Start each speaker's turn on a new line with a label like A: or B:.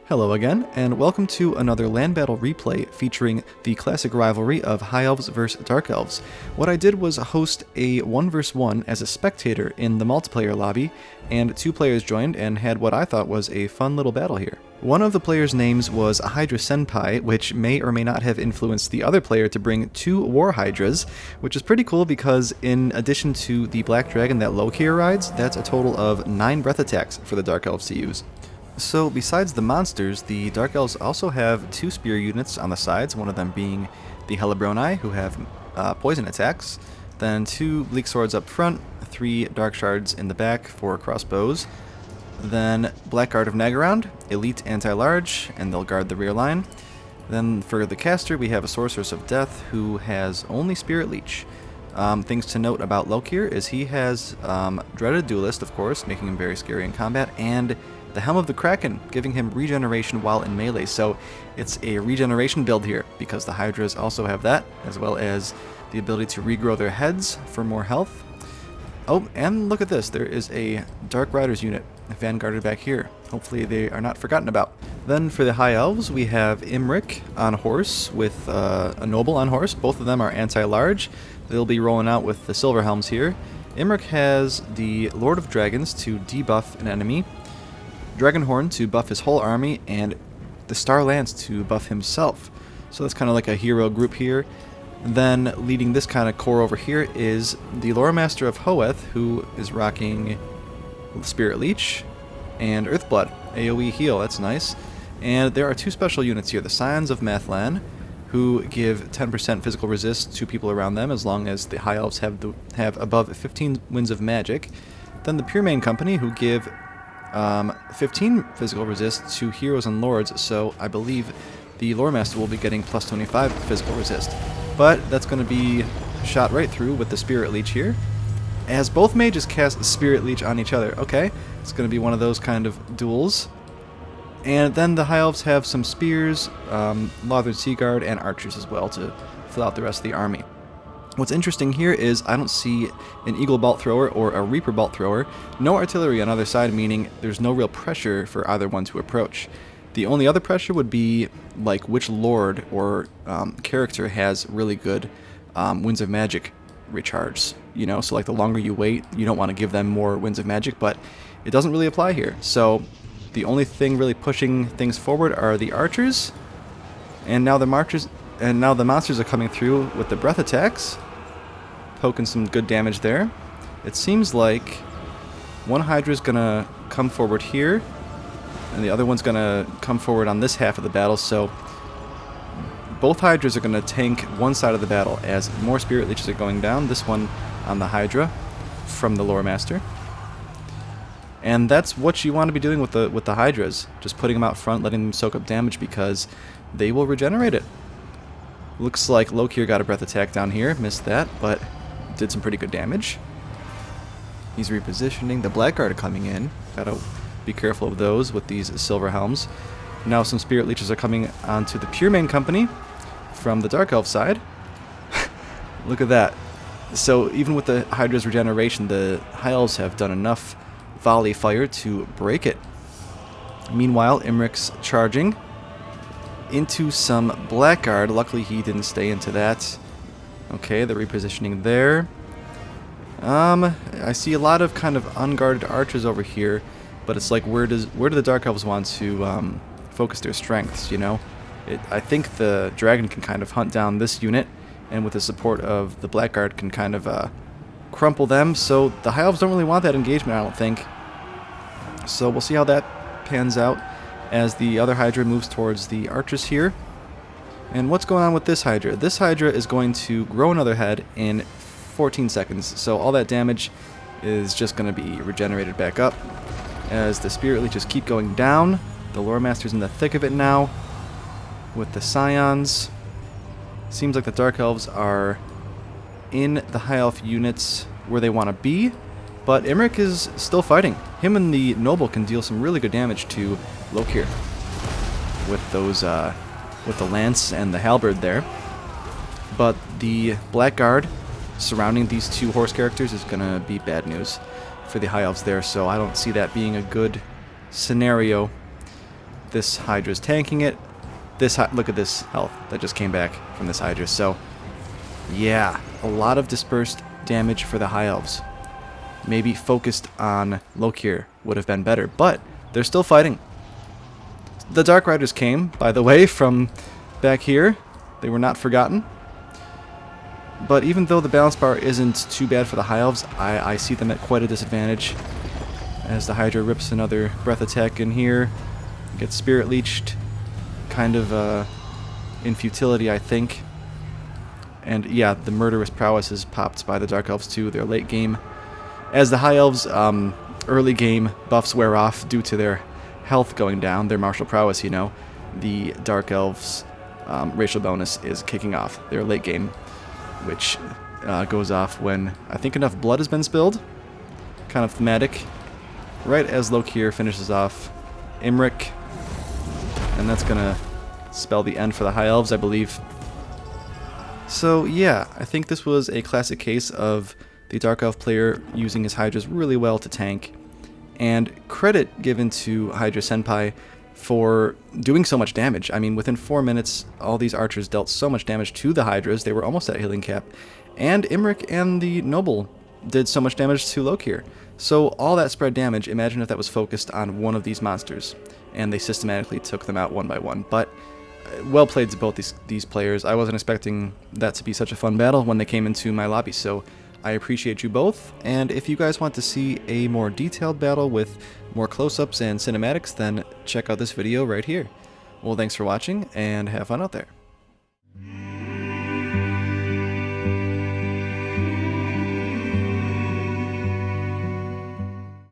A: Hello again, and welcome to another land battle replay featuring the classic rivalry of High Elves vs Dark Elves. What I did was host a 1 vs 1 as a spectator in the multiplayer lobby, and 2 players joined and had what I thought was a fun little battle here. One of the players' names was hydra-senpai, which may or may not have influenced the other player to bring 2 war hydras, which is pretty cool because in addition to the black dragon that Lokir rides, that's a total of 9 breath attacks for the Dark Elves to use. So besides the monsters, the Dark Elves also have 2 spear units on the sides, one of them being the Hellebronai, who have poison attacks, then 2 bleak swords up front, 3 dark shards in the back for crossbows, then Blackguard of Nagaround, elite anti-large, and they'll guard the rear line. Then for the caster, we have a Sorceress of Death, who has only Spirit Leech. Things to note about Lokir is he has Dreaded Duelist, of course, making him very scary in combat, and the Helm of the Kraken, giving him regeneration while in melee. So it's a regeneration build here, because the Hydras also have that, as well as the ability to regrow their heads for more health. Oh, and look at this, there is a Dark Riders unit vanguarded back here. Hopefully they are not forgotten about. Then for the High Elves, we have Imrik on horse with a Noble on horse. Both of them are anti-large. They'll be rolling out with the Silver Helms here. Imrik has the Lord of Dragons to debuff an enemy, Dragonhorn to buff his whole army, and the Star Lance to buff himself. So that's kind of like a hero group here. Then leading this kind of core over here is the Lore Master of Hoeth, who is rocking Spirit Leech and Earthblood. AoE heal, that's nice. And there are 2 special units here, the Scions of Mathlan, who give 10% physical resist to people around them as long as the High Elves have above 15 winds of magic. Then the Pure Main Company, who give 15 physical resist to heroes and lords, so I believe the Lore Master will be getting plus 25 physical resist. But that's going to be shot right through with the Spirit Leech here, as both mages cast Spirit Leech on each other. Okay, it's going to be one of those kind of duels. And then the High Elves have some spears, Lothern Seaguard, and archers as well to fill out the rest of the army. What's interesting here is I don't see an Eagle Bolt Thrower or a Reaper Bolt Thrower, no artillery on either side, meaning there's no real pressure for either one to approach. The only other pressure would be like which lord or character has really good Winds of Magic recharge. You know, so like the longer you wait, you don't want to give them more Winds of Magic, but it doesn't really apply here. So the only thing really pushing things forward are the archers, and now the monsters are coming through with the breath attacks, poking some good damage there. It seems like one Hydra is gonna come forward here, and the other one's gonna come forward on this half of the battle, so both Hydras are gonna tank one side of the battle as more Spirit Leeches are going down, this one on the Hydra from the Lore Master. And that's what you want to be doing with the Hydras, just putting them out front, letting them soak up damage because they will regenerate it. Looks like Lokir got a breath attack down here, missed that, but did some pretty good damage. He's repositioning. The Blackguard are coming in. Gotta be careful of those with these Silver Helms. Now some Spirit Leeches are coming onto the Pure Main Company from the Dark Elf side. Look at that. So even with the Hydra's regeneration, the High Elves have done enough volley fire to break it. Meanwhile, Imrik's charging into some Blackguard. Luckily he didn't stay into that. Okay, the repositioning there. I see a lot of kind of unguarded archers over here, but it's like where do the Dark Elves want to focus their strengths, you know? I think the dragon can kind of hunt down this unit, and with the support of the Blackguard can kind of crumple them, so the High Elves don't really want that engagement, I don't think. So we'll see how that pans out as the other Hydra moves towards the archers here. And what's going on with this Hydra? This Hydra is going to grow another head in 14 seconds, so all that damage is just going to be regenerated back up as the Spirit Leeches keep going down. The Lore Master's in the thick of it now with the Scions. Seems like the Dark Elves are in the High Elf units where they want to be, but Imrik is still fighting. Him and the Noble can deal some really good damage to Lokir with those, with the Lance and the Halberd there. But the Blackguard surrounding these 2 horse characters is gonna be bad news for the High Elves there, so I don't see that being a good scenario This Hydra's tanking it. Look at this health that just came back from this Hydra. So, yeah, a lot of dispersed damage for the High Elves. Maybe focused on Lokir would have been better, but they're still fighting. The Dark Riders came, by the way, from back here. They were not forgotten. But even though the balance bar isn't too bad for the High Elves, I see them at quite a disadvantage. As the Hydra rips another breath attack in here. Gets Spirit Leeched. Kind of in futility, I think. And yeah, the murderous prowess is popped by the Dark Elves too. Their late game. As the High Elves' early game buffs wear off due to their health going down, their martial prowess, you know, the Dark Elves' racial bonus is kicking off their late game, which goes off when I think enough blood has been spilled. Kind of thematic. Right as Lokir finishes off Imrik. And that's going to spell the end for the High Elves, I believe. So yeah, I think this was a classic case of the Dark Elf player using his Hydras really well to tank. And credit given to hydra-senpai for doing so much damage. I mean, within 4 minutes, all these archers dealt so much damage to the Hydras, they were almost at healing cap. And Imrik and the Noble did so much damage to Lokir. So all that spread damage, imagine if that was focused on one of these monsters, and they systematically took them out one by one. But well played to both these players. I wasn't expecting that to be such a fun battle when they came into my lobby, so I appreciate you both. And if you guys want to see a more detailed battle with more close-ups and cinematics, then check out this video right here. Well, thanks for watching, and have fun out there.